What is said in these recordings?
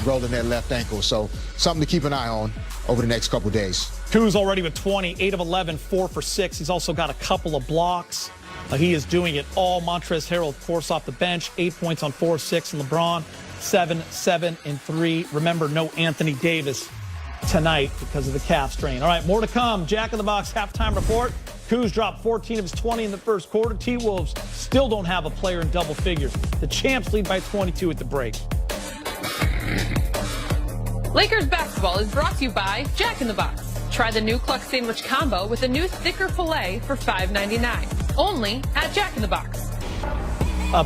rolling that left ankle. So something to keep an eye on over the next couple days. Kuz already with 20, 8 of 11, 4 for 6. He's also got a couple of blocks. He is doing it all. Montrezl Harrell, of course, off the bench, 8 points on 4 of 6. And LeBron, 7 and 3. Remember, no Anthony Davis tonight because of the calf strain. All right, more to come. Jack in the Box halftime report. Kuz dropped 14 of his 20 in the first quarter. T-Wolves still don't have a player in double figures. The champs lead by 22 at the break. Lakers basketball is brought to you by Jack in the Box. Try the new Cluck Sandwich Combo with a new thicker filet for $5.99. Only at Jack in the Box.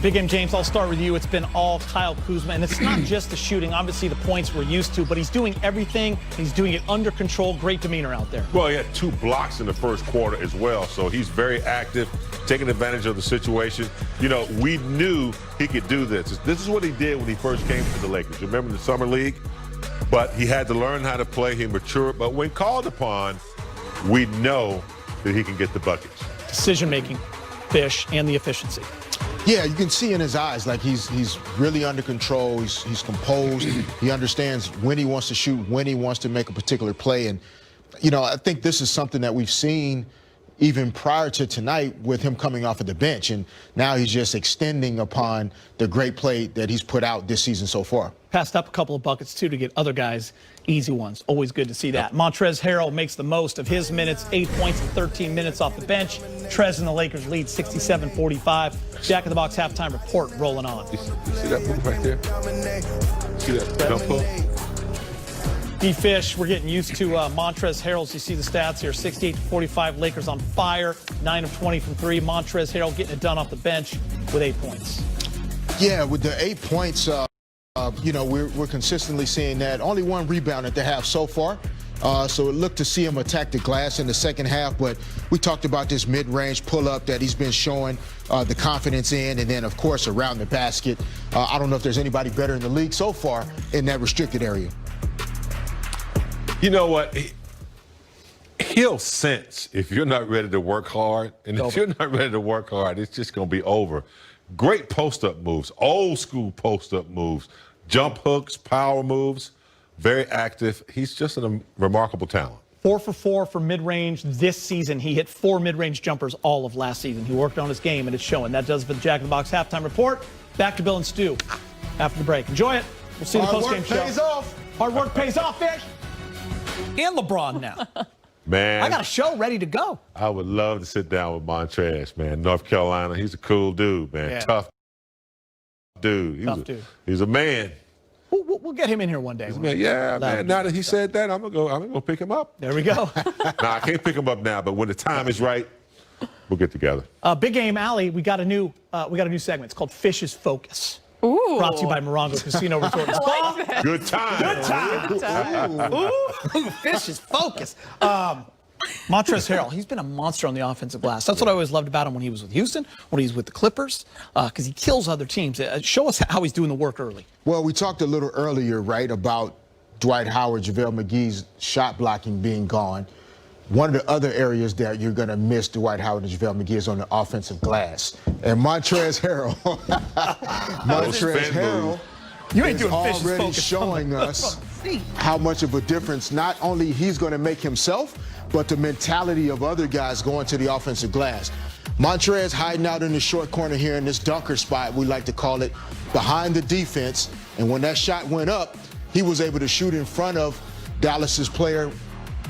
Big M James, I'll start with you. It's been all Kyle Kuzma, and it's not just the shooting. Obviously, the points we're used to, but he's doing everything. He's doing it under control. Great demeanor out there. Well, he had 2 blocks in the first quarter as well, so he's very active, taking advantage of the situation. You know, we knew he could do this. This is what he did when he first came to the Lakers. Remember the Summer League? But he had to learn how to play. He matured. But when called upon, we know that he can get the buckets. Decision-making, Fish, and the efficiency. Yeah, you can see in his eyes, like he's really under control. He's composed. He understands when he wants to shoot, when he wants to make a particular play. And, you know, I think this is something that we've seen even prior to tonight with him coming off of the bench. And now he's just extending upon the great play that he's put out this season so far. Passed up a couple of buckets, too, to get other guys easy ones. Always good to see that. Montrezl Harrell makes the most of his minutes, 8 points in 13 minutes off the bench. Trez and the Lakers lead 67-45. Jack in the Box halftime report rolling on. You see that move right there? See that jump hook? D-Fish, we're getting used to Montrezl Harrell. You see the stats here, 68-45. Lakers on fire, 9 of 20 from 3. Montrezl Harrell getting it done off the bench with 8 points. Yeah, with the 8 points, you know, we're consistently seeing that. Only 1 rebound at the half so far. So it looked to see him attack the glass in the second half, but we talked about this mid-range pull-up that he's been showing the confidence in, and then, of course, around the basket. I don't know if there's anybody better in the league so far in that restricted area. You know what? He'll sense if you're not ready to work hard, and if you're not ready to work hard, it's just going to be over. Great post-up moves, old-school post-up moves, jump hooks, power moves, very active. He's just a remarkable talent. 4 for 4 for mid-range this season. He hit 4 mid-range jumpers all of last season. He worked on his game, and it's showing. That does it for the Jack in the Box halftime report. Back to Bill and Stu after the break. Enjoy it. We'll see you in the postgame show. Hard work pays off. Hard work pays off, Fish. And LeBron now. Man, I got a show ready to go. I would love to sit down with Montrezl, man. North Carolina, he's a cool dude, man. Yeah. Tough dude. He's a man. We'll get him in here one day. Yeah, man. Now that he said that, I'm gonna pick him up. There we go. Nah, I can't pick him up now, but when the time is right, we'll get together. Big Game Alley, we got a new segment. It's called Fish's Focus. Ooh. Brought to you by Morongo Casino Resort and Spa. Good time. Good time. Ooh, Fish's Focus. Montrezl Harrell, he's been a monster on the offensive glass. That's what I always loved about him when he was with Houston, when he was with the Clippers, because he kills other teams. Show us how he's doing the work early. Well, we talked a little earlier, right, about Dwight Howard, JaVale McGee's shot blocking being gone. One of the other areas that you're going to miss Dwight Howard and JaVale McGee is on the offensive glass. And Montrezl Harrell You ain't doing is Fish's already Focus. showing us how much of a difference not only he's going to make himself, but the mentality of other guys going to the offensive glass. Montrezl hiding out in the short corner here in this dunker spot, we like to call it, behind the defense. And when that shot went up, he was able to shoot in front of Dallas's player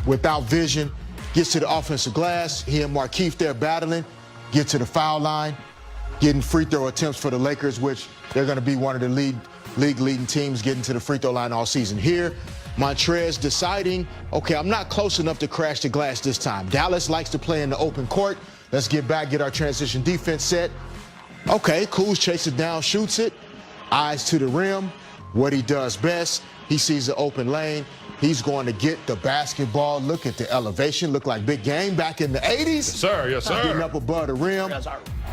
without vision, gets to the offensive glass. He and Markieff there battling, get to the foul line, getting free throw attempts for the Lakers, which they're going to be one of the league-leading teams getting to the free throw line all season. Here, Montrezl deciding, okay, I'm not close enough to crash the glass this time. Dallas likes to play in the open court. Let's get back, get our transition defense set. Okay, Kuz chases it down, shoots it, eyes to the rim. What he does best, he sees the open lane. He's going to get the basketball. Look at the elevation. Look like Big Game back in the 80s. Yes, sir. Yes, sir. Getting up above the rim.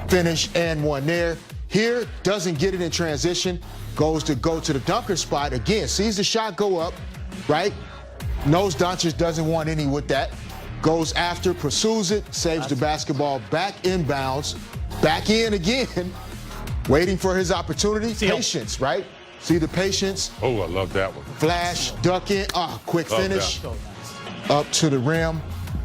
Finish and one there. Here, doesn't get it in transition. Goes to go to the dunker spot. Again, sees the shot go up, right? Knows Doncic doesn't want any with that. Goes after, pursues it, saves the basketball back inbounds. Back in again. Waiting for his opportunity. Patience, right? See the patience, Oh, I love that one. flash, duck in, quick Love finish that. up to the rim.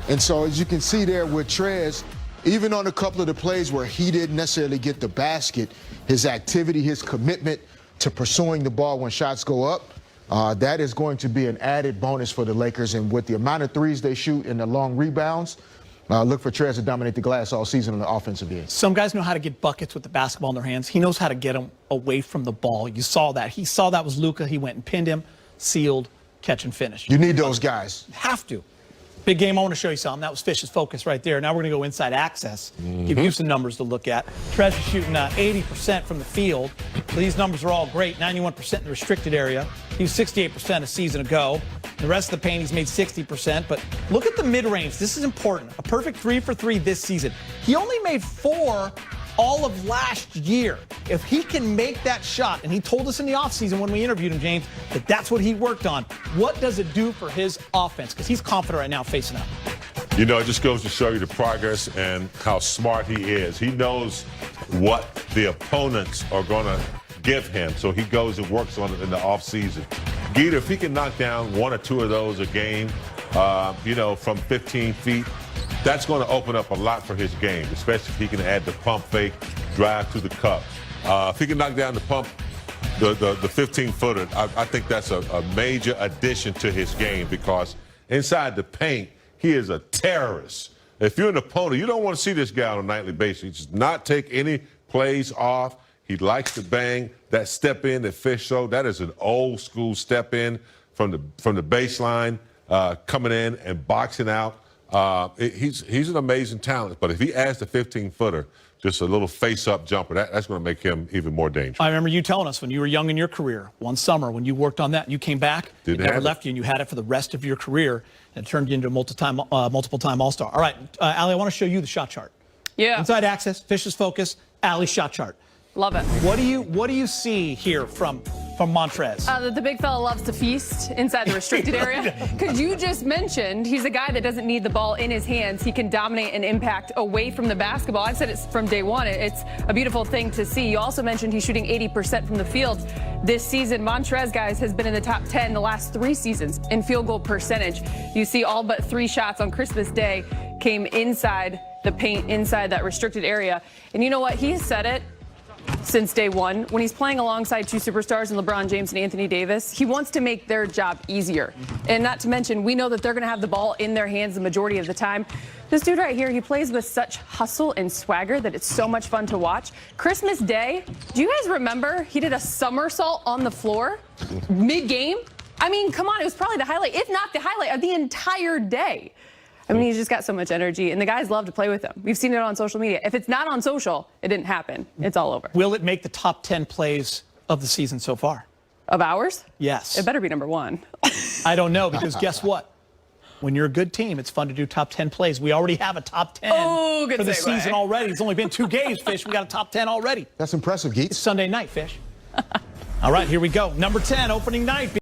And so as you can see there with Trez, even on a couple of the plays where he didn't necessarily get the basket, his activity, his commitment to pursuing the ball when shots go up, that is going to be an added bonus for the Lakers. And with the amount of threes they shoot and the long rebounds, look for Trez to dominate the glass all season on the offensive end. Some guys know how to get buckets with the basketball in their hands. He knows how to get them away from the ball. You saw that. He saw that was Luka. He went and pinned him, sealed, catch and finish. You need those guys. Have to. Big game, I want to show you something. That was Fish's focus right there. Now we're going to go inside access, give you some numbers to look at. Trez is shooting 80% from the field. These numbers are all great. 91% in the restricted area. He was 68% a season ago. The rest of the paint, he's made 60%. But look at the mid-range. This is important. A perfect 3 for 3 this season. He only made 4 all of last year. If he can make that shot, and he told us in the offseason when we interviewed him, James, that that's what he worked on, what does it do for his offense? Because he's confident right now facing up. You know, it just goes to show you the progress and how smart he is. He knows what the opponents are going to give him, so he goes and works on it in the offseason. Geeta, if he can knock down 1 or 2 of those a game, from 15 feet, that's going to open up a lot for his game, especially if he can add the pump fake, drive to the cup. If he can knock down the 15-footer, I think that's a major addition to his game, because inside the paint, he is a terrorist. If you're an opponent, you don't want to see this guy on a nightly basis. He does not take any plays off. He likes to bang. That step in that Fish showed, that is an old school step in from the baseline, coming in and boxing out. He's an amazing talent, but if he adds the 15-footer, just a little face-up jumper, that's going to make him even more dangerous. I remember you telling us when you were young in your career, one summer when you worked on that, and you came back, it never left you, and you had it for the rest of your career, and it turned you into a multiple-time All-Star. All right, Allie, I want to show you the shot chart. Yeah. Inside access, Fish's focus, Allie's shot chart. Love it. What do you see here from Montrez? The big fella loves to feast inside the restricted area. Because you just mentioned he's a guy that doesn't need the ball in his hands. He can dominate and impact away from the basketball. I've said it from day one. It's a beautiful thing to see. You also mentioned he's shooting 80% from the field this season. Montrez, guys, has been in the top 10 the last 3 seasons in field goal percentage. You see all but 3 shots on Christmas Day came inside the paint, inside that restricted area. And you know what? He's said it since day one. When he's playing alongside 2 superstars in LeBron James and Anthony Davis, he wants to make their job easier. And not to mention, we know that they're going to have the ball in their hands the majority of the time. This dude right here, he plays with such hustle and swagger that it's so much fun to watch. Christmas Day, do you guys remember he did a somersault on the floor mid-game? I mean, come on, it was probably the highlight, if not the highlight of the entire day. I mean, he's just got so much energy, and the guys love to play with him. We've seen it on social media. If it's not on social, it didn't happen. It's all over. Will it make the top 10 plays of the season so far? Of ours? Yes. It better be number 1. I don't know, because guess what? When you're a good team, it's fun to do top 10 plays. We already have a top 10 for the segue. season already. It's only been 2 games, Fish. We got a top 10 already. That's impressive, Geets. It's Sunday night, Fish. All right, here we go. Number 10, opening night.